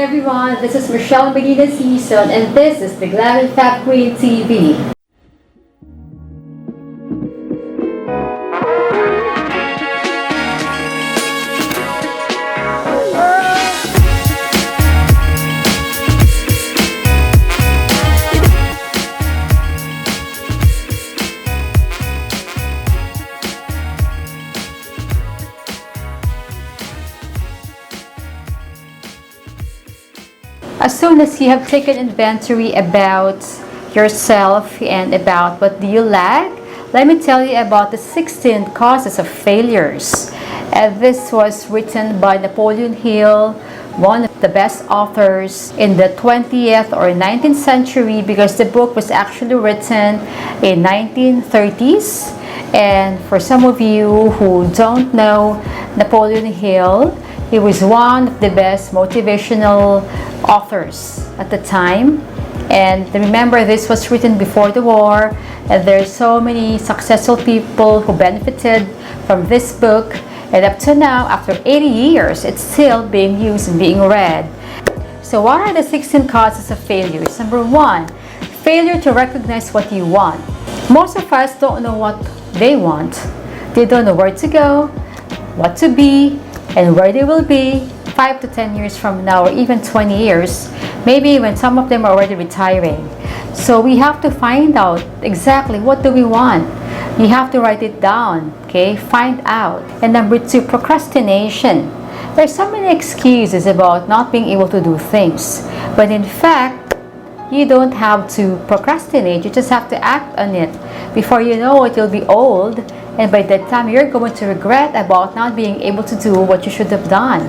everyone, this is Michelle Medina Season and this is the Glam and Fat Queen TV. As soon as you have taken inventory about yourself and about what do you lack, let me tell you about the 16 causes of failures. And this was written by Napoleon Hill, one of the best authors in the 20th or 19th century, because the book was actually written in 1930s. And for some of you who don't know Napoleon Hill, he was one of the best motivational authors at the time. And remember, this was written before the war, and there's so many successful people who benefited from this book. And up to now, after 80 years, it's still being used and being read. So what are the 16 causes of failures? Number 1, failure to recognize what you want. Most of us don't know what they want. They don't know where to go, what to be, and where they will be 5 to 10 years from now, or even 20 years, maybe when some of them are already retiring. So we have to find out exactly what do we want. You have to write it down, okay? Find out. And number 2, procrastination. There's so many excuses about not being able to do things, but in fact, you don't have to procrastinate. You just have to act on it. Before you know it, you'll be old, and by that time, you're going to regret about not being able to do what you should have done.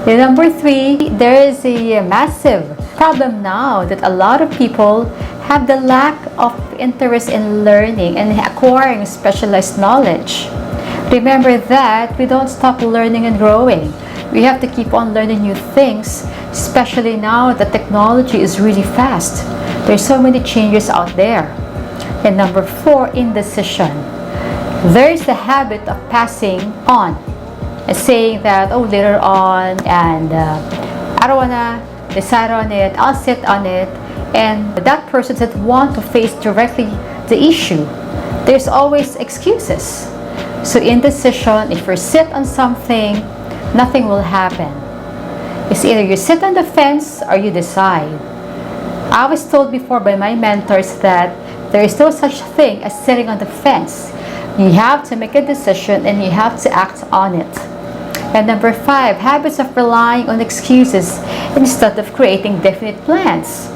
And number 3, there is a massive problem now that a lot of people have the lack of interest in learning and acquiring specialized knowledge. Remember that we don't stop learning and growing. We have to keep on learning new things, especially now that technology is really fast. There's so many changes out there. And number 4, indecision. There is the habit of passing on and saying that, oh, later on, and I don't want to decide on it, I'll sit on it. And that person doesn't want to face directly the issue. There's always excuses. So indecision, if you sit on something, nothing will happen. It's either you sit on the fence or you decide. I was told before by my mentors that there is no such thing as sitting on the fence. You have to make a decision and you have to act on it. And number 5, habits of relying on excuses instead of creating definite plans.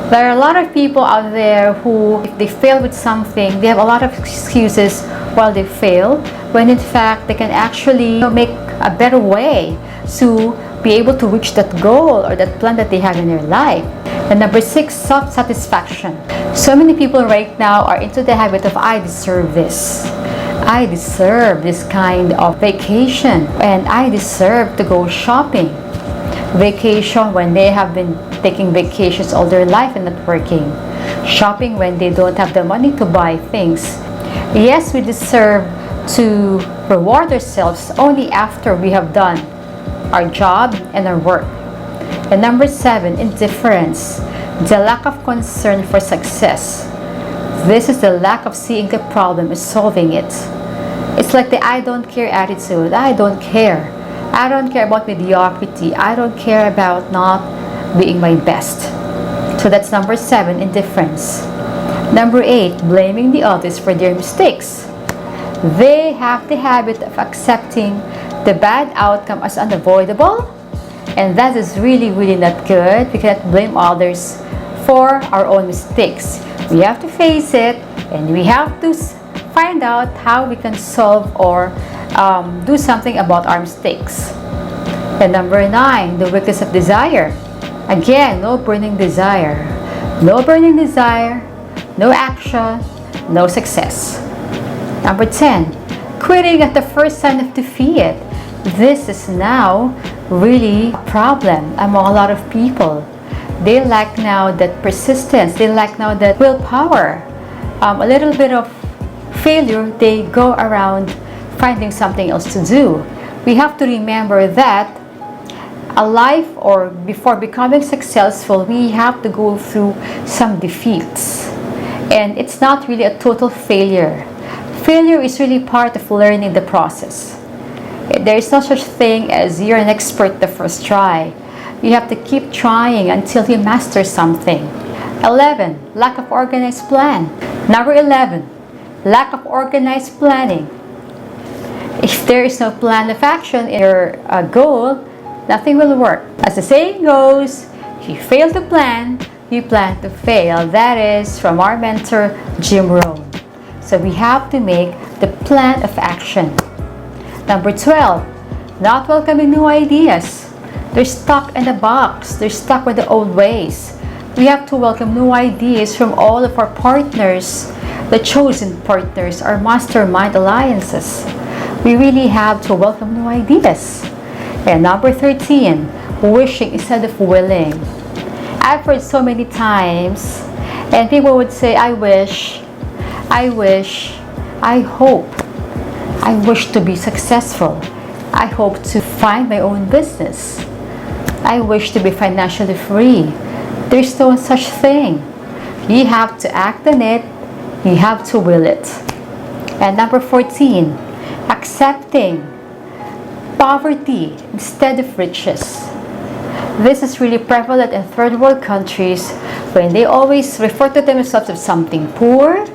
There are a lot of people out there who, if they fail with something, they have a lot of excuses while they fail, when in fact they can actually make a better way to be able to reach that goal or that plan that they have in their life. And number 6, self-satisfaction. So many people right now are into the habit of, I deserve this. I deserve this kind of vacation, and I deserve to go shopping. Vacation when they have been taking vacations all their life and not working. Shopping when they don't have the money to buy things. Yes, we deserve to reward ourselves only after we have done our job and our work. And number 7, indifference. The lack of concern for success. This is the lack of seeing the problem and solving it. It's like the I don't care attitude. I don't care. I don't care about mediocrity. I don't care about not being my best. So that's number 7, indifference. Number 8, blaming the others for their mistakes. They have the habit of accepting the bad outcome as unavoidable, and that is really, really not good. We cannot blame others for our own mistakes. We have to face it, and we have to find out how we can solve or do something about our mistakes. And number 9, the weakness of desire. Again, no burning desire. No burning desire, no action, no success. Number 10, quitting at the first sign of defeat. This is now really a problem among a lot of people. They lack now that persistence, they lack now that willpower. A little bit of failure, they go around finding something else to do. We have to remember that A life, or before becoming successful, we have to go through some defeats. And it's not really a total failure. Failure is really part of learning the process. There is no such thing as you're an expert the first try. You have to keep trying until you master something. 11. Lack of organized plan. Number 11. Lack of organized planning. If there is no plan of action in your goal, nothing will work. As the saying goes, if you fail to plan, you plan to fail. That is from our mentor, Jim Rohn. So we have to make the plan of action. Number 12, not welcoming new ideas. They're stuck in a box. They're stuck with the old ways. We have to welcome new ideas from all of our partners, the chosen partners, our mastermind alliances. We really have to welcome new ideas. And number 13, wishing instead of willing. I've heard so many times, and people would say, I wish, I hope, I wish to be successful. I hope to find my own business. I wish to be financially free. There's no such thing. You have to act on it. You have to will it. And number 14, accepting poverty instead of riches. This is really prevalent in third world countries when they always refer to themselves as something poor,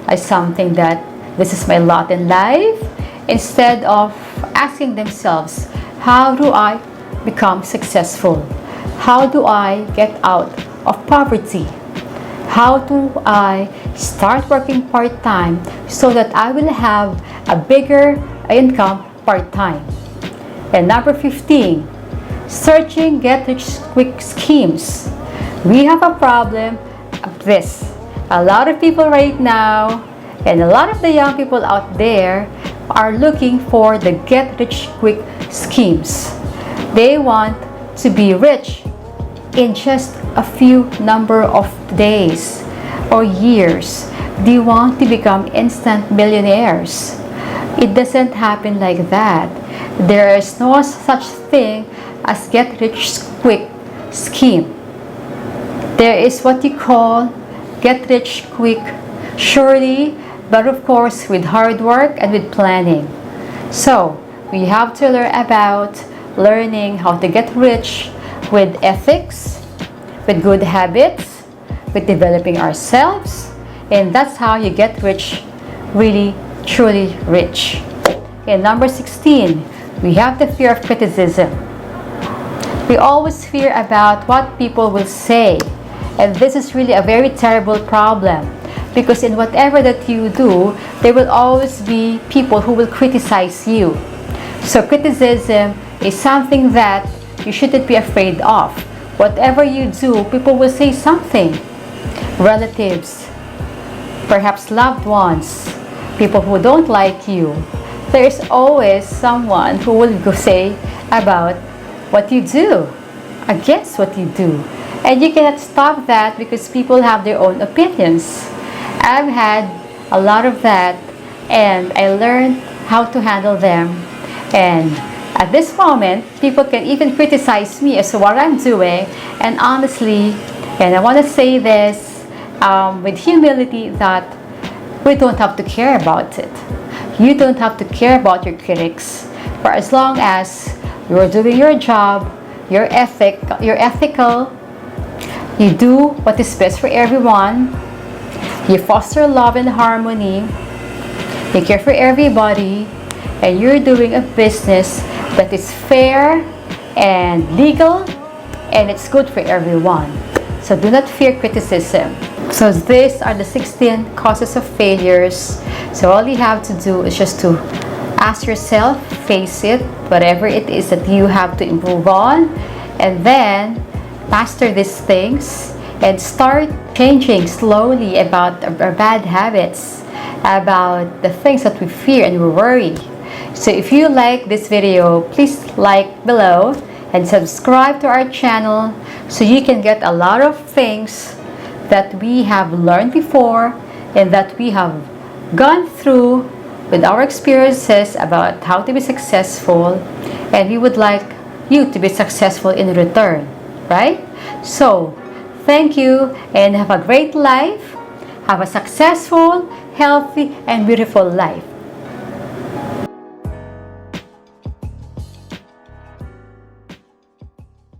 as something that this is my lot in life, instead of asking themselves, how do I become successful? How do I get out of poverty? How do I start working part-time so that I will have a bigger income part-time? And number 15, searching get-rich-quick schemes. We have a problem of this. A lot of people right now, and a lot of the young people out there, are looking for the get-rich-quick schemes. They want to be rich in just a few number of days or years. They want to become instant millionaires. It doesn't happen like that. There is no such thing as get-rich-quick scheme. There is what you call get-rich-quick surely, but of course with hard work and with planning. So we have to learn about learning how to get rich with ethics, with good habits, with developing ourselves, and that's how you get rich, really, truly rich. And number 16, we have the fear of criticism. We always fear about what people will say, and this is really a very terrible problem, because in whatever that you do, there will always be people who will criticize you. So criticism is something that you shouldn't be afraid of. Whatever you do, people will say something. Relatives, perhaps loved ones, people who don't like you. There's always someone who will go say about what you do, against what you do. And you cannot stop that because people have their own opinions. I've had a lot of that, and I learned how to handle them. And at this moment, people can even criticize me as to what I'm doing. And honestly, and I want to say this with humility, that we don't have to care about it. You don't have to care about your critics. For as long as you're doing your job, you're ethical, you do what is best for everyone, you foster love and harmony, you care for everybody, and you're doing a business that is fair and legal, and it's good for everyone. So do not fear criticism. So these are the 16 causes of failures. So all you have to do is just to ask yourself, face it, whatever it is that you have to improve on, and then master these things and start changing slowly about our bad habits, about the things that we fear and we worry. So if you like this video, please like below and subscribe to our channel so you can get a lot of things that we have learned before and that we have gone through with our experiences about how to be successful, and we would like you to be successful in return, right? So, thank you and have a great life. Have a successful, healthy, and beautiful life.